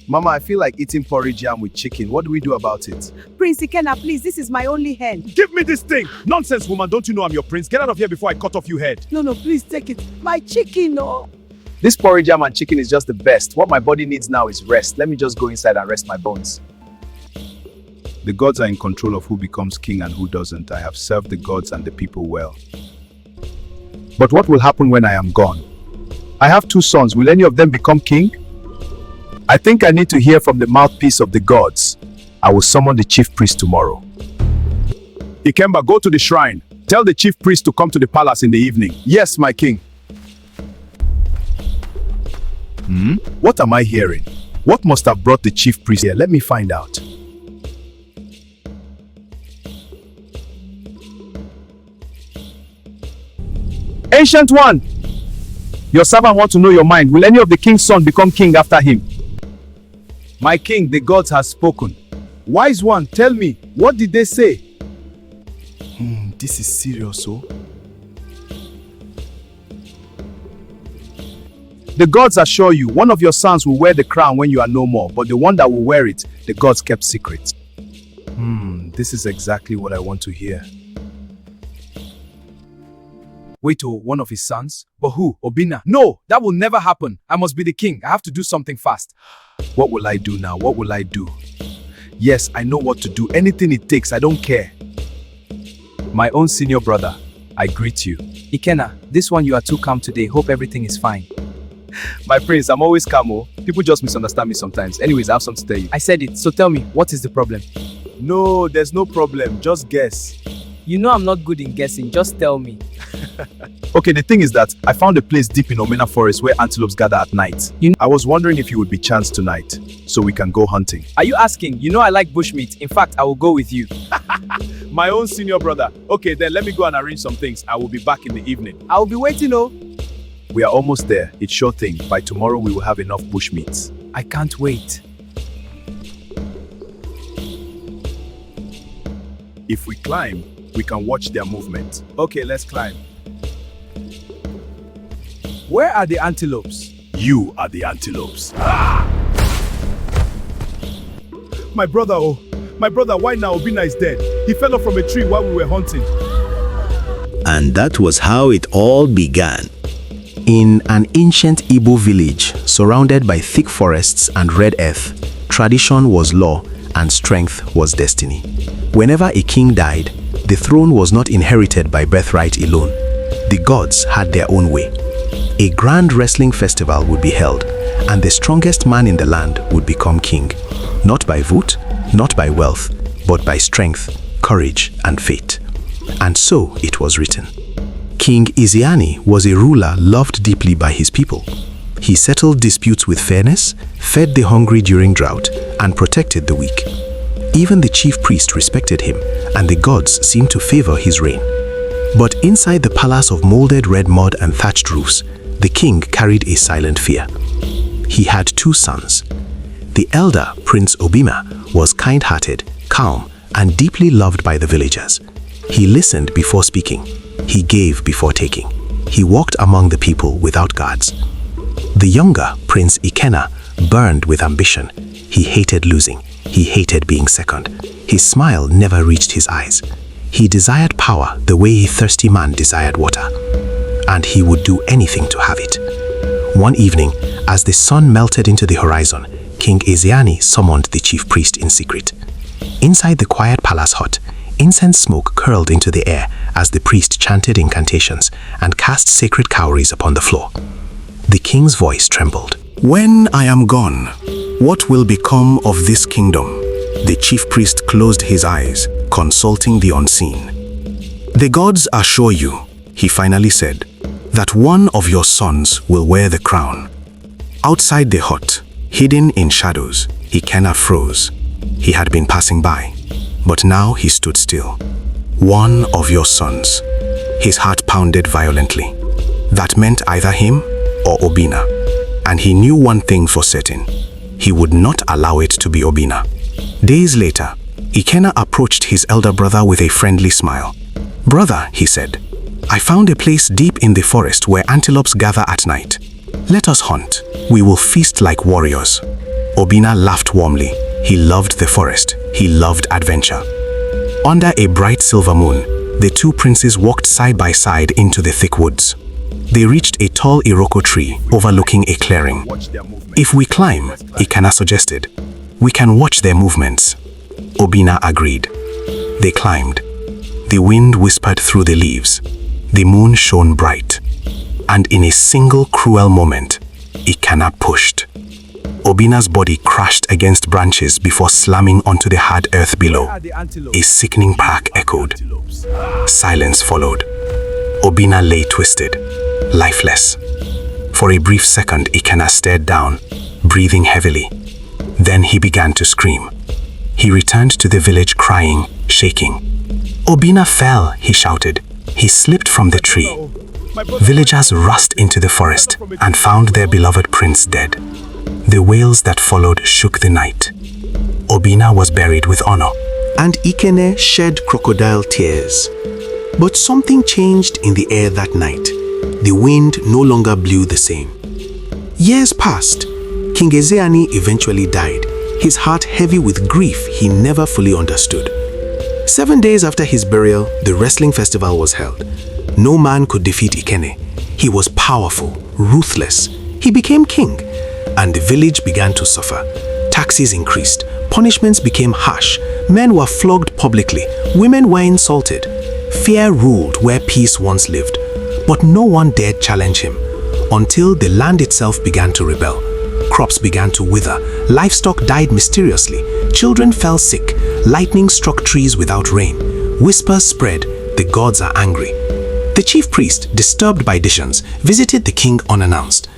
Mama, I feel like eating porridge jam with chicken. What do we do about it? Prince Ikenna, please, this is my only hen. Give me this thing! Nonsense, woman, don't you know I'm your prince? Get out of here before I cut off your head. No, please take it. My chicken, no. This porridge jam and chicken is just the best. What my body needs now is rest. Let me just go inside and rest my bones. The gods are in control of who becomes king and who doesn't. I have served the gods and the people well. But what will happen when I am gone? I have 2 sons. Will any of them become king? I think I need to hear from the mouthpiece of the gods. I will summon the chief priest tomorrow. Ikemba, go to the shrine. Tell the chief priest to come to the palace in the evening. Yes, my king. What am I hearing? What must have brought the chief priest here? Let me find out. Ancient one! Your servant wants to know your mind. Will any of the king's sons become king after him? My king, the gods have spoken. Wise one, tell me, what did they say? This is serious, oh. The gods assure you, one of your sons will wear the crown when you are no more, but the one that will wear it, the gods kept secret. This is exactly what I want to hear. Wait, one of his sons? But who? Obina? No, that will never happen. I must be the king. I have to do something fast. What will I do now? What will I do? Yes, I know what to do. Anything it takes, I don't care. My own senior brother, I greet you. Ikenna, this one you are too calm today. Hope everything is fine. My prince, I'm always calm, oh. People just misunderstand me sometimes. Anyways, I have something to tell you. I said it, so tell me, what is the problem? No, there's no problem. Just guess. You know I'm not good in guessing, just tell me. Okay, the thing is that I found a place deep in Omena forest where antelopes gather at night. I was wondering if you would be chanced tonight, so we can go hunting. Are you asking? You know I like bushmeat. In fact, I will go with you. My own senior brother. Okay, then let me go and arrange some things. I will be back in the evening. I will be waiting, oh. We are almost there. It's sure thing. By tomorrow, we will have enough bushmeats. I can't wait. If we climb, we can watch their movement. Okay, let's climb. Where are the antelopes? You are the antelopes. My brother, oh. My brother, why now Obina is dead? He fell off from a tree while we were hunting. And that was how it all began. In an ancient Igbo village, surrounded by thick forests and red earth, tradition was law and strength was destiny. Whenever a king died, the throne was not inherited by birthright alone. The gods had their own way. A grand wrestling festival would be held, and the strongest man in the land would become king. Not by vote, not by wealth, but by strength, courage, and fate. And so it was written. King Iziani was a ruler loved deeply by his people. He settled disputes with fairness, fed the hungry during drought, and protected the weak. Even the chief priest respected him, and the gods seemed to favor his reign. But inside the palace of molded red mud and thatched roofs, the king carried a silent fear. He had 2 sons. The elder, Prince Obima, was kind-hearted, calm, and deeply loved by the villagers. He listened before speaking. He gave before taking. He walked among the people without guards. The younger, Prince Ikenna, burned with ambition. He hated losing. He hated being second. His smile never reached his eyes. He desired power the way a thirsty man desired water. And he would do anything to have it. One evening, as the sun melted into the horizon, King Ezeani summoned the chief priest in secret. Inside the quiet palace hut, incense smoke curled into the air as the priest chanted incantations and cast sacred cowries upon the floor. The king's voice trembled. When I am gone, what will become of this kingdom? The chief priest closed his eyes, consulting the unseen. The gods assure you, he finally said, that one of your sons will wear the crown. Outside the hut, hidden in shadows, Ikenna froze. He had been passing by, but now he stood still. One of your sons. His heart pounded violently. That meant either him or Obina. And he knew one thing for certain. He would not allow it to be Obina. Days later, Ikenna approached his elder brother with a friendly smile. Brother, he said, I found a place deep in the forest where antelopes gather at night. Let us hunt. We will feast like warriors. Obina laughed warmly. He loved the forest. He loved adventure. Under a bright silver moon, the two princes walked side by side into the thick woods. They reached a tall iroko tree overlooking a clearing. If we climb, Ikana suggested, we can watch their movements. Obina agreed. They climbed. The wind whispered through the leaves. The moon shone bright. And in a single cruel moment, Ikana pushed. Obina's body crashed against branches before slamming onto the hard earth below. A sickening crack echoed. Silence followed. Obina lay twisted, lifeless. For a brief second, Ikana stared down, breathing heavily. Then he began to scream. He returned to the village crying, shaking. Obina fell, he shouted. He slipped from the tree. Villagers rushed into the forest and found their beloved prince dead. The wails that followed shook the night. Obina was buried with honor. And Ikene shed crocodile tears. But something changed in the air that night. The wind no longer blew the same. Years passed. King Ezeani eventually died, his heart heavy with grief he never fully understood. 7 days after his burial, the wrestling festival was held. No man could defeat Ikene. He was powerful, ruthless. He became king, and the village began to suffer. Taxes increased, punishments became harsh, men were flogged publicly, women were insulted. Fear ruled where peace once lived, but no one dared challenge him, until the land itself began to rebel. Crops began to wither, livestock died mysteriously, children fell sick, lightning struck trees without rain. Whispers spread, the gods are angry. The chief priest, disturbed by visions, visited the king unannounced.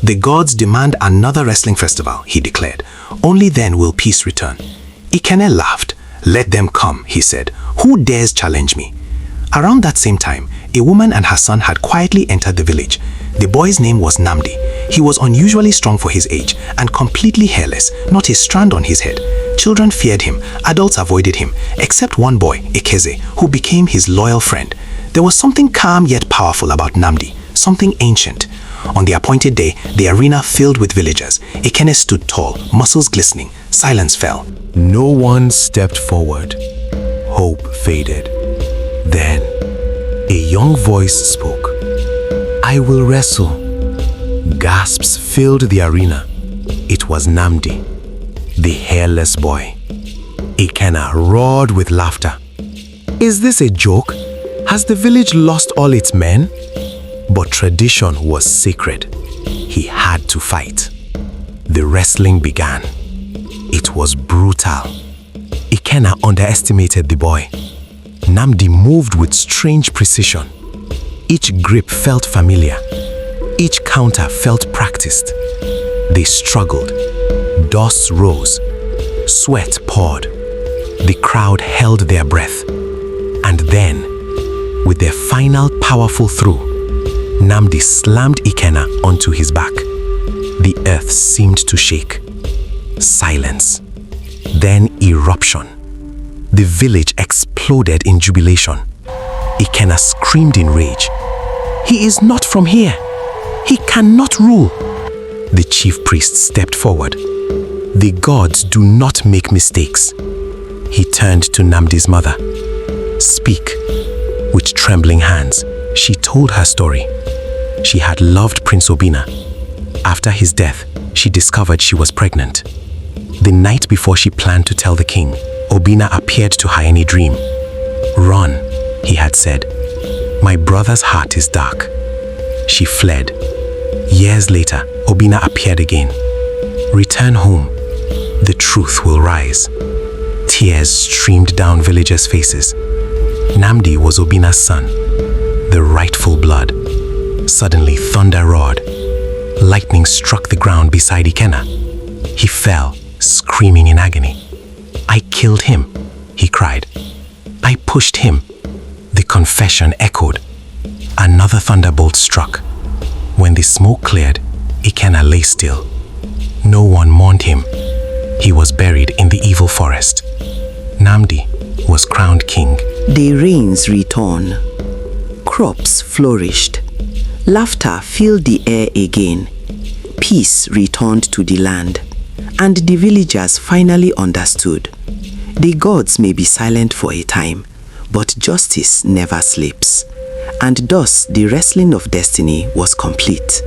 The gods demand another wrestling festival, he declared. Only then will peace return. Ikene laughed. Let them come, he said. Who dares challenge me? Around that same time, a woman and her son had quietly entered the village. The boy's name was Namdi. He was unusually strong for his age and completely hairless, not a strand on his head. Children feared him, adults avoided him, except one boy, Ekeze, who became his loyal friend. There was something calm yet powerful about Namdi, something ancient. On the appointed day, the arena filled with villagers. Ikene stood tall, muscles glistening. Silence fell. No one stepped forward. Hope faded. Then, a young voice spoke. I will wrestle. Gasps filled the arena. It was Namdi, the hairless boy. Ikena roared with laughter. Is this a joke? Has the village lost all its men? But tradition was sacred. He had to fight. The wrestling began. It was brutal. Ikena underestimated the boy. Namdi moved with strange precision. Each grip felt familiar. Each counter felt practiced. They struggled. Dust rose. Sweat poured. The crowd held their breath. And then, with their final powerful throw, Namdi slammed Ikena onto his back. The earth seemed to shake. Silence. Then eruption. The village exploded in jubilation. Ikena screamed in rage. He is not from here. He cannot rule. The chief priest stepped forward. The gods do not make mistakes. He turned to Namdi's mother. Speak. With trembling hands, she told her story. She had loved Prince Obina. After his death, she discovered she was pregnant. The night before she planned to tell the king, Obina appeared to her in a dream. Run, he had said. My brother's heart is dark. She fled. Years later, Obina appeared again. Return home. The truth will rise. Tears streamed down villagers' faces. Namdi was Obina's son, the rightful blood. Suddenly, thunder roared. Lightning struck the ground beside Ikena. He fell, screaming in agony. I killed him, he cried. I pushed him. The confession echoed. Another thunderbolt struck. When the smoke cleared, Ikena lay still. No one mourned him. He was buried in the evil forest. Namdi was crowned king. The rains returned. Crops flourished. Laughter filled the air again. Peace returned to the land. and the villagers finally understood. The gods may be silent for a time, but justice never sleeps. And thus the wrestling of destiny was complete.